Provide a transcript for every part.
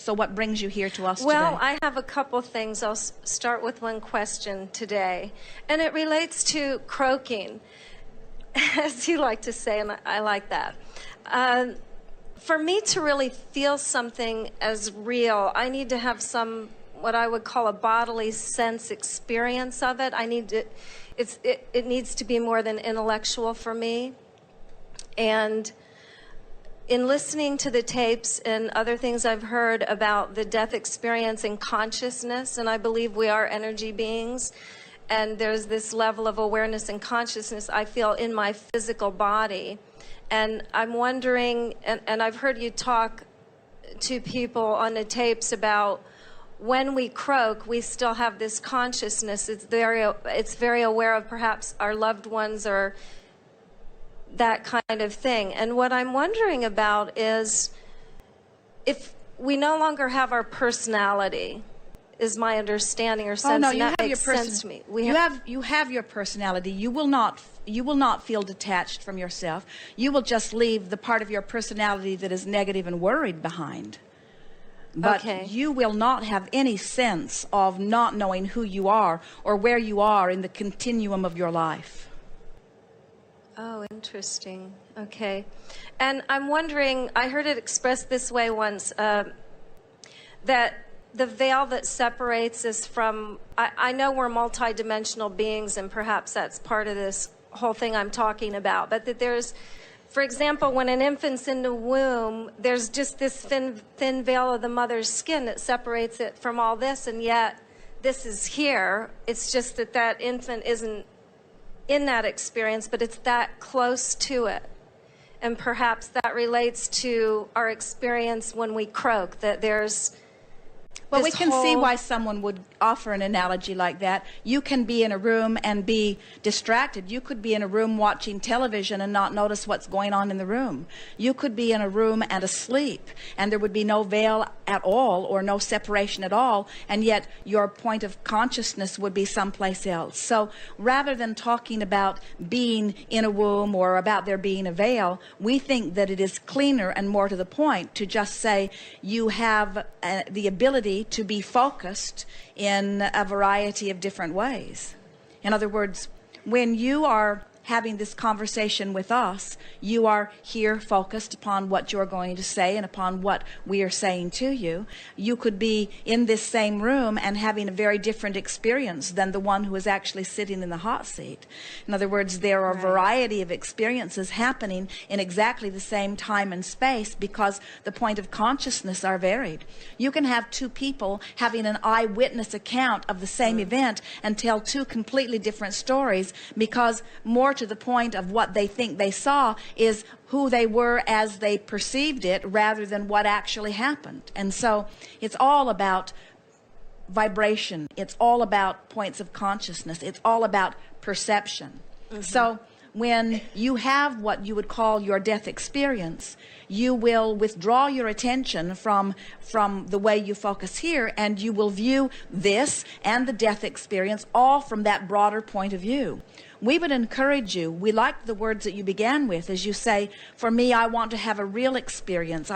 So what brings you here to us Well, today? I have a couple things. I'll start with one question today, and it relates to croaking, as you like to say, and I like that. For me to really feel something as real, I need to have some, what I would call a bodily sense experience of it. It needs to be more than intellectual for me. And in listening to the tapes and other things I've heard about the death experience and consciousness, and I believe we are energy beings, and there's this level of awareness and consciousness I feel in my physical body. And I'm wondering, and I've heard you talk to people on the tapes about when we croak, we still have this consciousness. It's very aware of perhaps our loved ones or that kind of thing. And what I'm wondering about is if we no longer have our personality, is my understanding or sense. Oh no, and you that have makes your sense to me. you have your personality. You will not feel detached from yourself. You will just leave the part of your personality that is negative and worried behind. But you will not have any sense of not knowing who you are or where you are in the continuum of your life. Oh, interesting. Okay. And I'm wondering, I heard it expressed this way once, that the veil that separates us from, I know we're multidimensional beings, and perhaps that's part of this whole thing I'm talking about, but that there's, for example, when an infant's in the womb, there's just this thin veil of the mother's skin that separates it from all this, and yet this is here. It's just that that infant isn't in that experience, but it's that close to it. And perhaps that relates to our experience when we croak, that there's well, we can see why someone would offer an analogy like that. You can be in a room and be distracted. You could be in a room watching television and not notice what's going on in the room. You could be in a room and asleep, and there would be no veil at all or no separation at all, and yet your point of consciousness would be someplace else. So rather than talking about being in a womb or about there being a veil, we think that it is cleaner and more to the point to just say you have the ability to be focused in a variety of different ways. In other words, when you are having this conversation with us, you are here focused upon what you're going to say and upon what we are saying to you. You could be in this same room and having a very different experience than the one who is actually sitting in the hot seat. In other words, there are a variety of experiences happening in exactly the same time and space because the point of consciousness are varied. You can have two people having an eyewitness account of the same event and tell two completely different stories, because more to the point of what they think they saw is who they were as they perceived it rather than what actually happened. And so it's all about vibration. It's all about points of consciousness. It's all about perception. So when you have what you would call your death experience, you will withdraw your attention from the way you focus here, and you will view this and the death experience all from that broader point of view. We would encourage you, we like the words that you began with, as you say, for me, I want to have a real experience.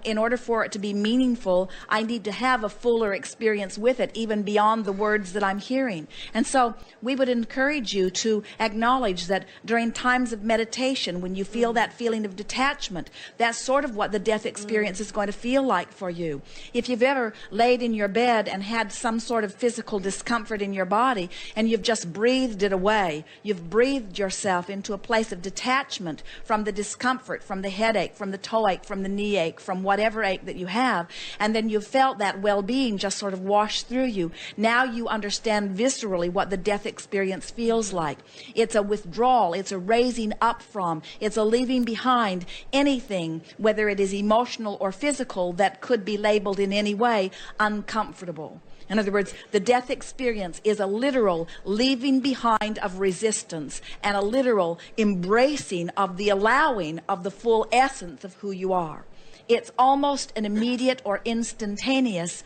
In order for it to be meaningful, I need to have a fuller experience with it, even beyond the words that I'm hearing. And so we would encourage you to acknowledge that during times of meditation, when you feel that feeling of detachment, that's sort of what the death experience is going to feel like for you. If you've ever laid in your bed and had some sort of physical discomfort in your body, and you've just breathed it away, you've breathed yourself into a place of detachment from the discomfort, from the headache, from the toe ache, from the knee ache, from whatever ache that you have, and then you've felt that well-being just sort of wash through you. Now you understand viscerally what the death experience feels like. It's a withdrawal, it's a raising up from, it's a leaving behind anything, whether it is emotional or physical, that could be labeled in any way uncomfortable. In other words, the death experience is a literal leaving behind of resistance and a literal embracing of the allowing of the full essence of who you are. It's almost an immediate or instantaneous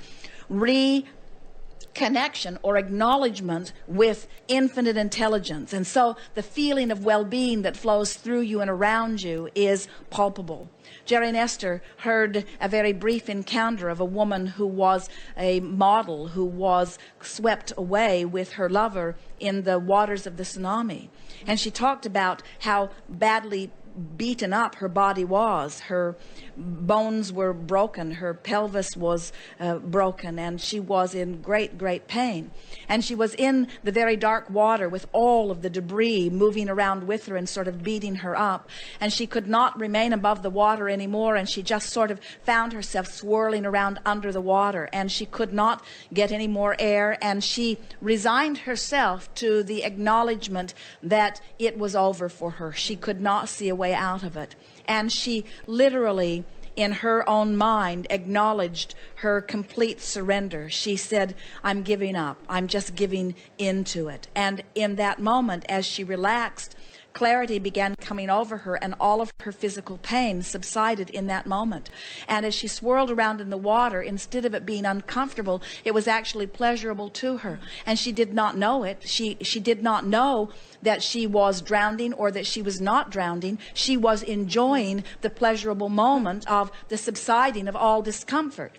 connection or acknowledgement with infinite intelligence. And so the feeling of well-being that flows through you and around you is palpable. Jerry and Esther heard a very brief encounter of a woman who was a model who was swept away with her lover in the waters of the tsunami. And she talked about how badly beaten up her body was. Her bones were broken, her pelvis was broken, and she was in great pain. And she was in the very dark water with all of the debris moving around with her and sort of beating her up. And she could not remain above the water anymore, and she just sort of found herself swirling around under the water, and she could not get any more air, and she resigned herself to the acknowledgement that it was over for her. She could not see a way out of it. And she literally, in her own mind, acknowledged her complete surrender. She said, I'm giving up. I'm just giving into it. And in that moment, as she relaxed, clarity began coming over her, and all of her physical pain subsided in that moment. And as she swirled around in the water, instead of it being uncomfortable, it was actually pleasurable to her. And she did not know it. She did not know that she was drowning or that she was not drowning. She was enjoying the pleasurable moment of the subsiding of all discomfort.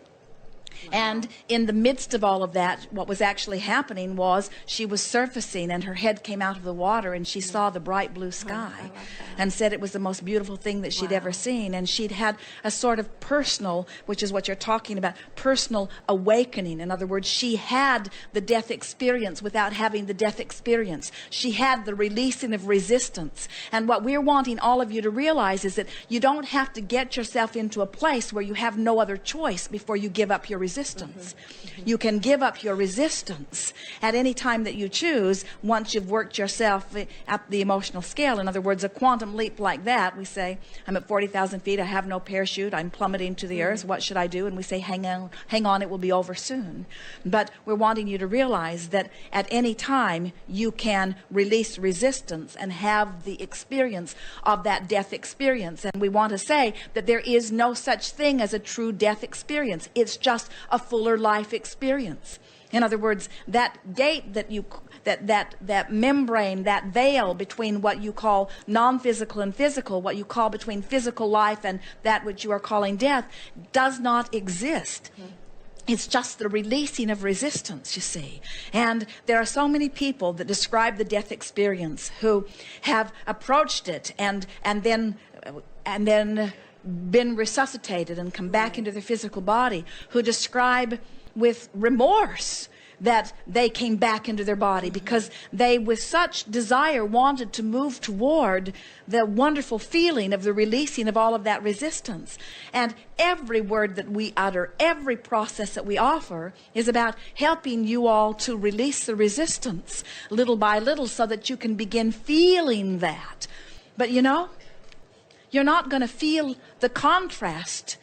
And in the midst of all of that, what was actually happening was she was surfacing, and her head came out of the water, and she saw the bright blue sky, and said it was the most beautiful thing that she'd ever seen. And she'd had a sort of personal, which is what you're talking about, personal awakening. In other words, she had the death experience without having the death experience. She had the releasing of resistance. And what we're wanting all of you to realize is that you don't have to get yourself into a place where you have no other choice before you give up your resistance. You can give up your resistance at any time that you choose once you've worked yourself up the emotional scale. In other words, a quantum leap like that, we say, I'm at 40,000 feet, I have no parachute, I'm plummeting to the earth, what should I do? And we say, hang on, it will be over soon. But we're wanting you to realize that at any time you can release resistance and have the experience of that death experience. And we want to say that there is no such thing as a true death experience. It's just a fuller life experience. In other words, that gate that that membrane, that veil between what you call non-physical and physical, what you call between physical life and that which you are calling death, does not exist. It's just the releasing of resistance, you see. And there are so many people that describe the death experience who have approached it and then been resuscitated and come back into their physical body, who describe with remorse that they came back into their body because they with such desire wanted to move toward the wonderful feeling of the releasing of all of that resistance. And every word that we utter, every process that we offer is about helping you all to release the resistance little by little so that you can begin feeling that. But you know, you're not going to feel the contrast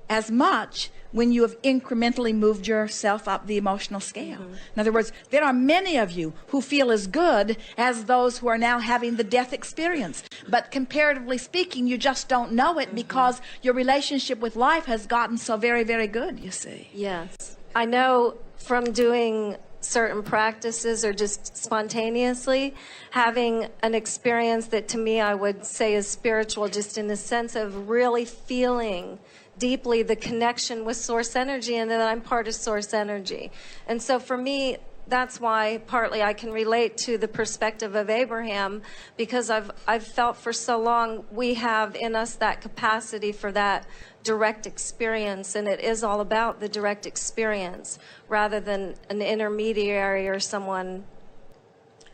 as much when you have incrementally moved yourself up the emotional scale. In other words, there are many of you who feel as good as those who are now having the death experience. But comparatively speaking, you just don't know it because your relationship with life has gotten so very, very good, you see. Yes. I know from doing certain practices or just spontaneously having an experience that to me I would say is spiritual, just in the sense of really feeling deeply the connection with source energy and that I'm part of source energy. And so for me, that's why partly I can relate to the perspective of Abraham, because I've felt for so long we have in us that capacity for that direct experience, and it is all about the direct experience rather than an intermediary or someone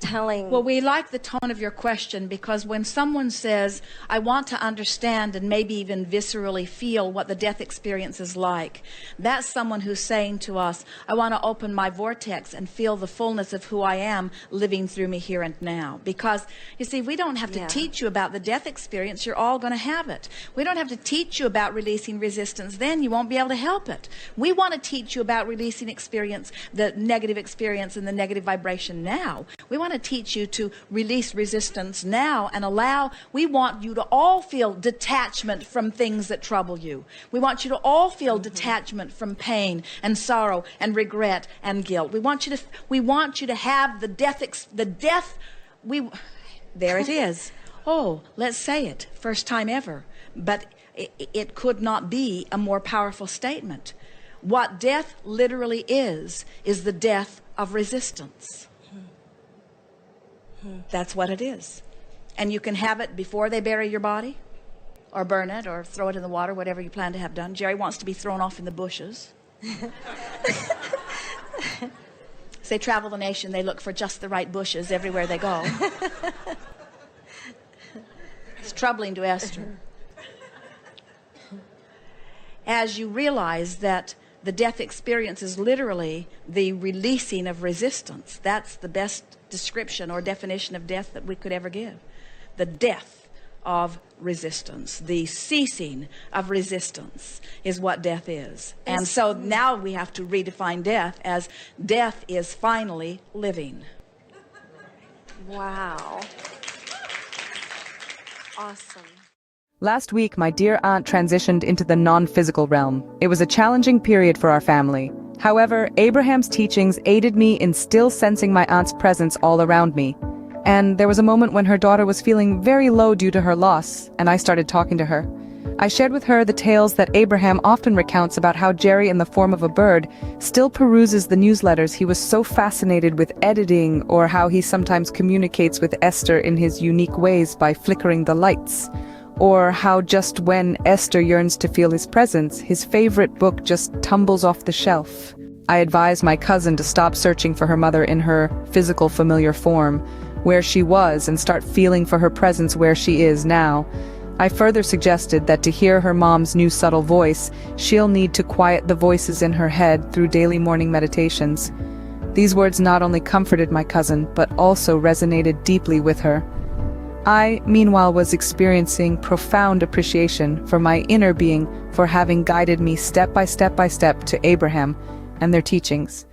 telling. Well, we like the tone of your question, because when someone says, I want to understand and maybe even viscerally feel what the death experience is like, that's someone who's saying to us, I want to open my vortex and feel the fullness of who I am living through me here and now. Because, you see, we don't have to teach you about the death experience. You're all going to have it. We don't have to teach you about releasing resistance. Then you won't be able to help it. We want to teach you about releasing experience, the negative experience and the negative vibration now. We want want to teach you to release resistance now and we want you to all feel detachment from things that trouble you. We want you to all feel detachment from pain and sorrow and regret and guilt. We want you to have the death, there it is. Oh, let's say it, first time ever. But it could not be a more powerful statement. What death literally is the death of resistance. That's what it is. And you can have it before they bury your body, or burn it, or throw it in the water, whatever you plan to have done. Jerry wants to be thrown off in the bushes. As they travel the nation, they look for just the right bushes everywhere they go. It's troubling to Esther. As you realize that the death experience is literally the releasing of resistance. That's the best description or definition of death that we could ever give. The death of resistance, the ceasing of resistance is what death is. And so now we have to redefine death as death is finally living. Wow. Awesome. Last week, my dear aunt transitioned into the non-physical realm. It was a challenging period for our family. However, Abraham's teachings aided me in still sensing my aunt's presence all around me. And there was a moment when her daughter was feeling very low due to her loss, and I started talking to her. I shared with her the tales that Abraham often recounts about how Jerry, in the form of a bird, still peruses the newsletters he was so fascinated with editing, or how he sometimes communicates with Esther in his unique ways by flickering the lights. Or how just when Esther yearns to feel his presence, his favorite book just tumbles off the shelf. I advised my cousin to stop searching for her mother in her physical familiar form, where she was, and start feeling for her presence where she is now. I further suggested that to hear her mom's new subtle voice, she'll need to quiet the voices in her head through daily morning meditations. These words not only comforted my cousin, but also resonated deeply with her. I, meanwhile, was experiencing profound appreciation for my inner being for having guided me step by step to Abraham and their teachings.